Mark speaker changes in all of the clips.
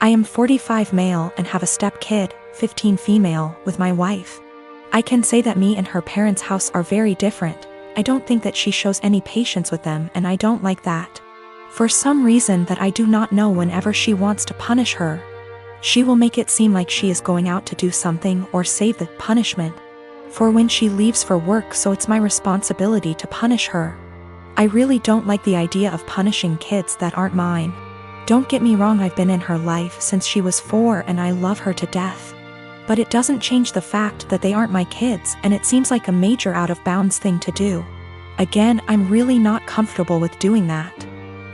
Speaker 1: I am 45 male and have a step kid, 15 female, with my wife. I can say that me and her parents' house are very different. I don't think that she shows any patience with them, and I don't like that. For some reason that I do not know, whenever she wants to punish her, she will make it seem like she is going out to do something or save the punishment for when she leaves for work, so it's my responsibility to punish her. I really don't like the idea of punishing kids that aren't mine. Don't get me wrong, I've been in her life since she was 4 and I love her to death. But it doesn't change the fact that they aren't my kids, and it seems like a major out of bounds thing to do. Again, I'm really not comfortable with doing that.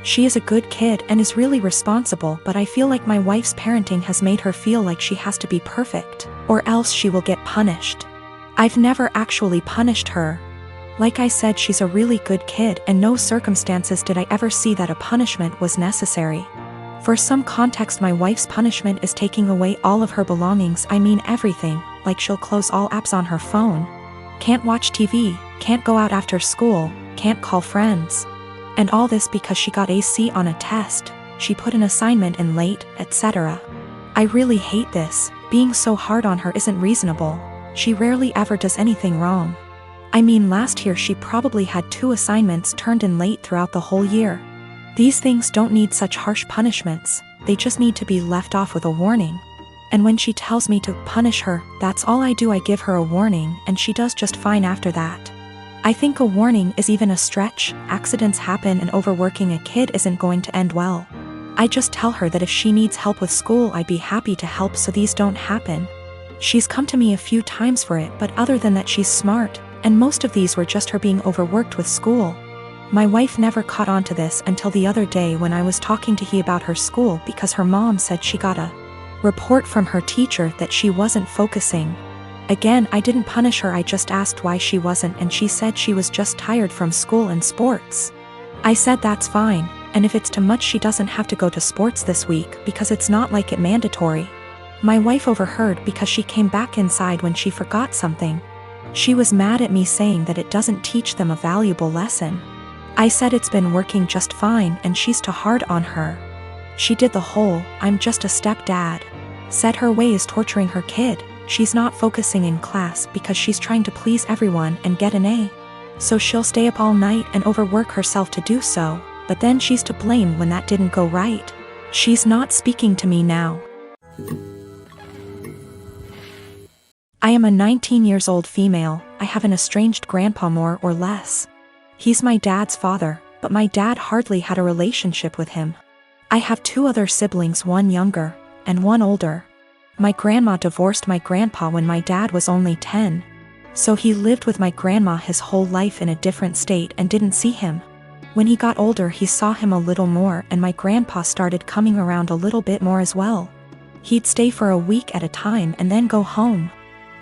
Speaker 1: She is a good kid and is really responsible, but I feel like my wife's parenting has made her feel like she has to be perfect, or else she will get punished. I've never actually punished her. Like I said, she's a really good kid, and no circumstances did I ever see that a punishment was necessary. For some context, my wife's punishment is taking away all of her belongings. I mean everything, like she'll close all apps on her phone, can't watch TV, can't go out after school, can't call friends. And all this because she got a C on a test, she put an assignment in late, etc. I really hate this. Being so hard on her isn't reasonable. She rarely ever does anything wrong. I mean, last year she probably had 2 assignments turned in late throughout the whole year. These things don't need such harsh punishments, they just need to be left off with a warning. And when she tells me to punish her, that's all I do. I give her a warning and she does just fine after that. I think a warning is even a stretch. Accidents happen, and overworking a kid isn't going to end well. I just tell her that if she needs help with school, I'd be happy to help so these don't happen. She's come to me a few times for it, but other than that, she's smart, and most of these were just her being overworked with school. My wife never caught on to this until the other day when I was talking to he about her school, because her mom said she got a report from her teacher that she wasn't focusing. Again, I didn't punish her, I just asked why she wasn't, and she said she was just tired from school and sports. I said that's fine, and if it's too much she doesn't have to go to sports this week because it's not like it mandatory. My wife overheard because she came back inside when she forgot something. She was mad at me, saying that it doesn't teach them a valuable lesson. I said it's been working just fine and she's too hard on her. She did the whole "I'm just a stepdad" said her way is torturing her kid. She's not focusing in class because she's trying to please everyone and get an A. So she'll stay up all night and overwork herself to do so, but then she's to blame when that didn't go right. She's not speaking to me now. I am a 19-year-old female. I have an estranged grandpa, more or less. He's my dad's father, but my dad hardly had a relationship with him. I have 2 other siblings, one younger and one older. My grandma divorced my grandpa when my dad was only 10. So he lived with my grandma his whole life in a different state and didn't see him. When he got older, he saw him a little more, and my grandpa started coming around a little bit more as well. He'd stay for a week at a time and then go home.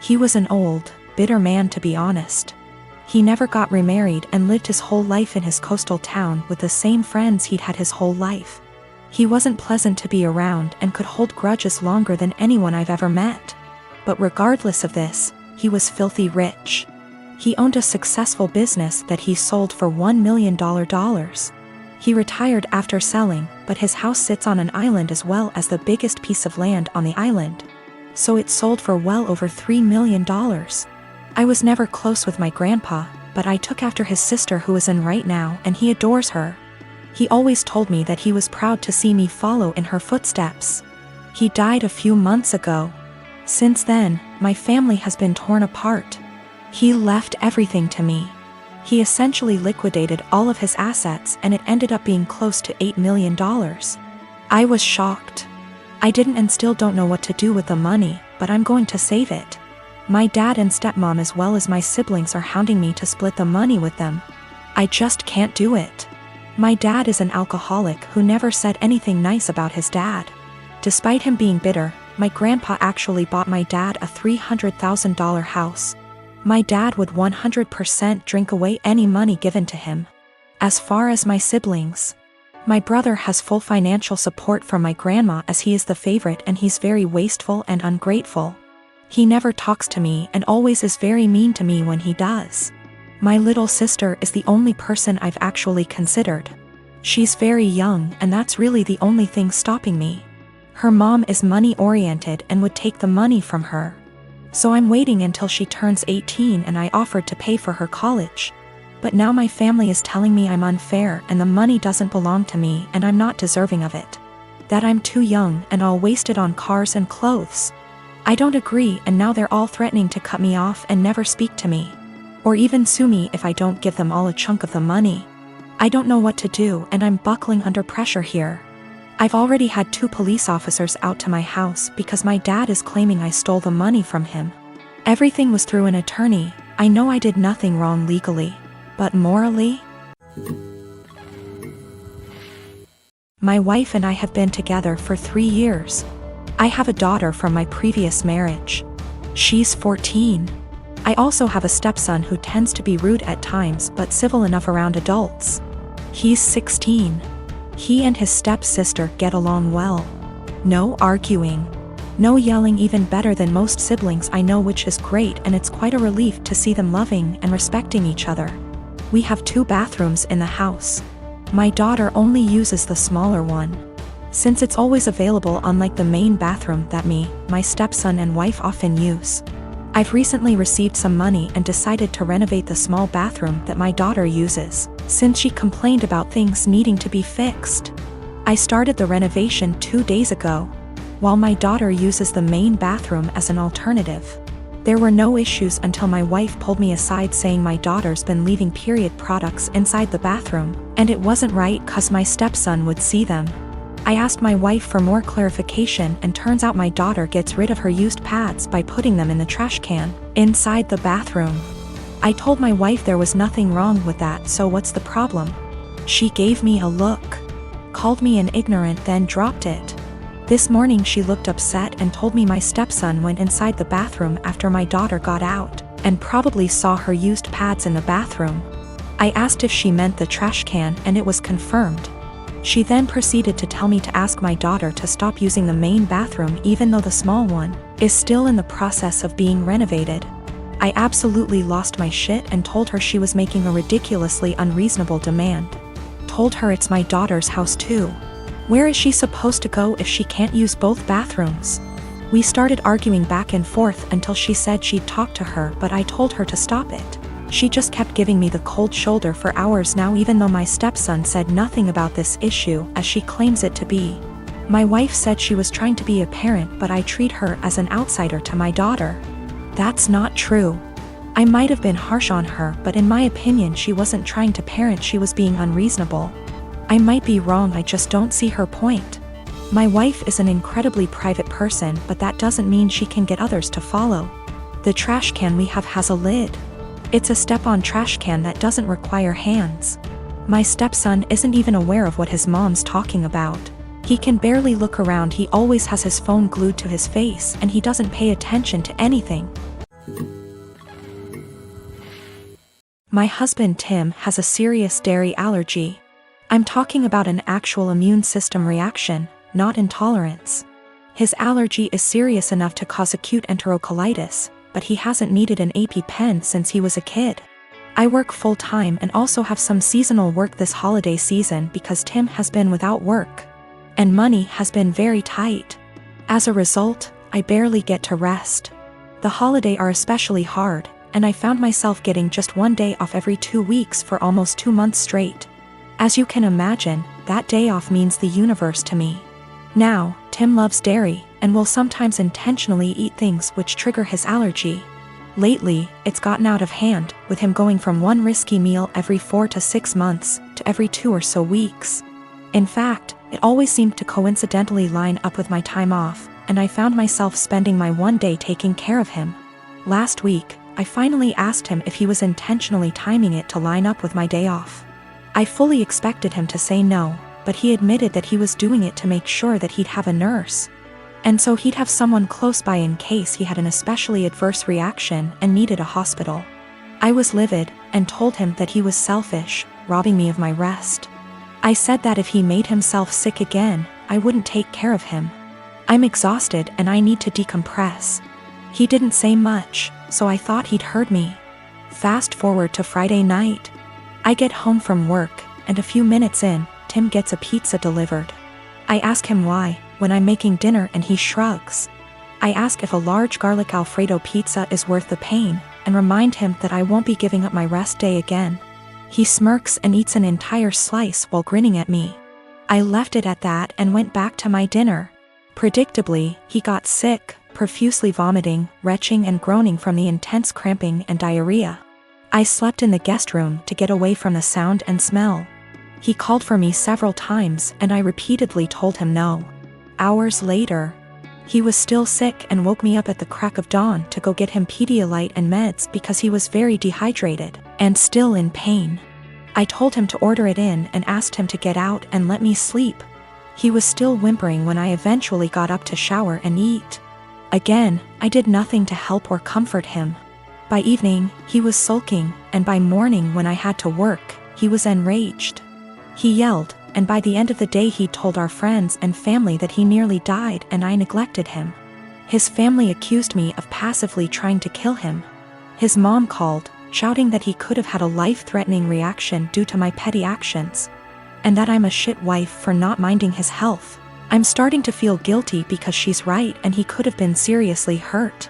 Speaker 1: He was an old, bitter man, to be honest. He never got remarried and lived his whole life in his coastal town with the same friends he'd had his whole life. He wasn't pleasant to be around and could hold grudges longer than anyone I've ever met. But regardless of this, he was filthy rich. He owned a successful business that he sold for $1 million. He retired after selling, but his house sits on an island as well as the biggest piece of land on the island. So it sold for well over $3 million. I was never close with my grandpa, but I took after his sister, who is in right now, and he adores her. He always told me that he was proud to see me follow in her footsteps. He died a few months ago. Since then, my family has been torn apart. He left everything to me. He essentially liquidated all of his assets, and it ended up being close to $8 million. I was shocked. I didn't and still don't know what to do with the money, but I'm going to save it. My dad and stepmom as well as my siblings are hounding me to split the money with them. I just can't do it. My dad is an alcoholic who never said anything nice about his dad. Despite him being bitter, my grandpa actually bought my dad a $300,000 house. My dad would 100% drink away any money given to him. As far as my siblings, my brother has full financial support from my grandma as he is the favorite, and he's very wasteful and ungrateful. He never talks to me and always is very mean to me when he does. My little sister is the only person I've actually considered. She's very young, and that's really the only thing stopping me. Her mom is money-oriented and would take the money from her. So I'm waiting until she turns 18 and I offered to pay for her college. But now my family is telling me I'm unfair and the money doesn't belong to me and I'm not deserving of it. That I'm too young and I'll waste it on cars and clothes. I don't agree, and now they're all threatening to cut me off and never speak to me. Or even sue me if I don't give them all a chunk of the money. I don't know what to do and I'm buckling under pressure here. I've already had 2 police officers out to my house because my dad is claiming I stole the money from him. Everything was through an attorney. I know I did nothing wrong legally. But morally? My wife and I have been together for 3 years. I have a daughter from my previous marriage. She's 14. I also have a stepson who tends to be rude at times but civil enough around adults. He's 16. He and his stepsister get along well. No arguing. No yelling, even better than most siblings I know, which is great, and it's quite a relief to see them loving and respecting each other. We have 2 bathrooms in the house. My daughter only uses the smaller one. Since it's always available, unlike the main bathroom that me, my stepson and wife often use. I've recently received some money and decided to renovate the small bathroom that my daughter uses, since she complained about things needing to be fixed. I started the renovation 2 days ago, while my daughter uses the main bathroom as an alternative. There were no issues until my wife pulled me aside saying my daughter's been leaving period products inside the bathroom, and it wasn't right 'cause my stepson would see them. I asked my wife for more clarification, and turns out my daughter gets rid of her used pads by putting them in the trash can inside the bathroom. I told my wife there was nothing wrong with that, so what's the problem? She gave me a look, called me an ignorant, then dropped it. This morning she looked upset and told me my stepson went inside the bathroom after my daughter got out, and probably saw her used pads in the bathroom. I asked if she meant the trash can and it was confirmed. She then proceeded to tell me to ask my daughter to stop using the main bathroom even though the small one is still in the process of being renovated. I absolutely lost my shit and told her she was making a ridiculously unreasonable demand. Told her it's my daughter's house too. Where is she supposed to go if she can't use both bathrooms? We started arguing back and forth until she said she'd talk to her, but I told her to stop it. She just kept giving me the cold shoulder for hours now, even though my stepson said nothing about this issue as she claims it to be. My wife said she was trying to be a parent, but I treat her as an outsider to my daughter. That's not true. I might have been harsh on her, but in my opinion she wasn't trying to parent, she was being unreasonable. I might be wrong, I just don't see her point. My wife is an incredibly private person, but that doesn't mean she can get others to follow. The trash can we have has a lid. It's a step-on trash can that doesn't require hands. My stepson isn't even aware of what his mom's talking about. He can barely look around, he always has his phone glued to his face, and he doesn't pay attention to anything. My husband Tim has a serious dairy allergy. I'm talking about an actual immune system reaction, not intolerance. His allergy is serious enough to cause acute enterocolitis, but he hasn't needed an EpiPen since he was a kid. I work full-time and also have some seasonal work this holiday season because Tim has been without work. And money has been very tight. As a result, I barely get to rest. The holidays are especially hard, and I found myself getting just 1 day off every 2 weeks for almost 2 months straight. As you can imagine, that day off means the universe to me. Now, Tim loves dairy, and will sometimes intentionally eat things which trigger his allergy. Lately, it's gotten out of hand, with him going from one risky meal every 4 to 6 months, to every 2 or so weeks. In fact, it always seemed to coincidentally line up with my time off, and I found myself spending my 1 day taking care of him. Last week, I finally asked him if he was intentionally timing it to line up with my day off. I fully expected him to say no, but he admitted that he was doing it to make sure that he'd have a nurse. And so he'd have someone close by in case he had an especially adverse reaction and needed a hospital. I was livid, and told him that he was selfish, robbing me of my rest. I said that if he made himself sick again, I wouldn't take care of him. I'm exhausted and I need to decompress. He didn't say much, so I thought he'd heard me. Fast forward to Friday night. I get home from work, and a few minutes in, Tim gets a pizza delivered. I ask him why, when I'm making dinner and he shrugs. I ask if a large garlic Alfredo pizza is worth the pain, and remind him that I won't be giving up my rest day again. He smirks and eats an entire slice while grinning at me. I left it at that and went back to my dinner. Predictably, he got sick, profusely vomiting, retching and groaning from the intense cramping and diarrhea. I slept in the guest room to get away from the sound and smell. He called for me several times and I repeatedly told him no. Hours later, he was still sick and woke me up at the crack of dawn to go get him Pedialyte and meds because he was very dehydrated and still in pain. I told him to order it in and asked him to get out and let me sleep. He was still whimpering when I eventually got up to shower and eat. Again, I did nothing to help or comfort him. By evening, he was sulking, and by morning when I had to work, he was enraged. He yelled, and by the end of the day he told our friends and family that he nearly died and I neglected him. His family accused me of passively trying to kill him. His mom called, shouting that he could have had a life-threatening reaction due to my petty actions, and that I'm a shit wife for not minding his health. I'm starting to feel guilty because she's right and he could have been seriously hurt.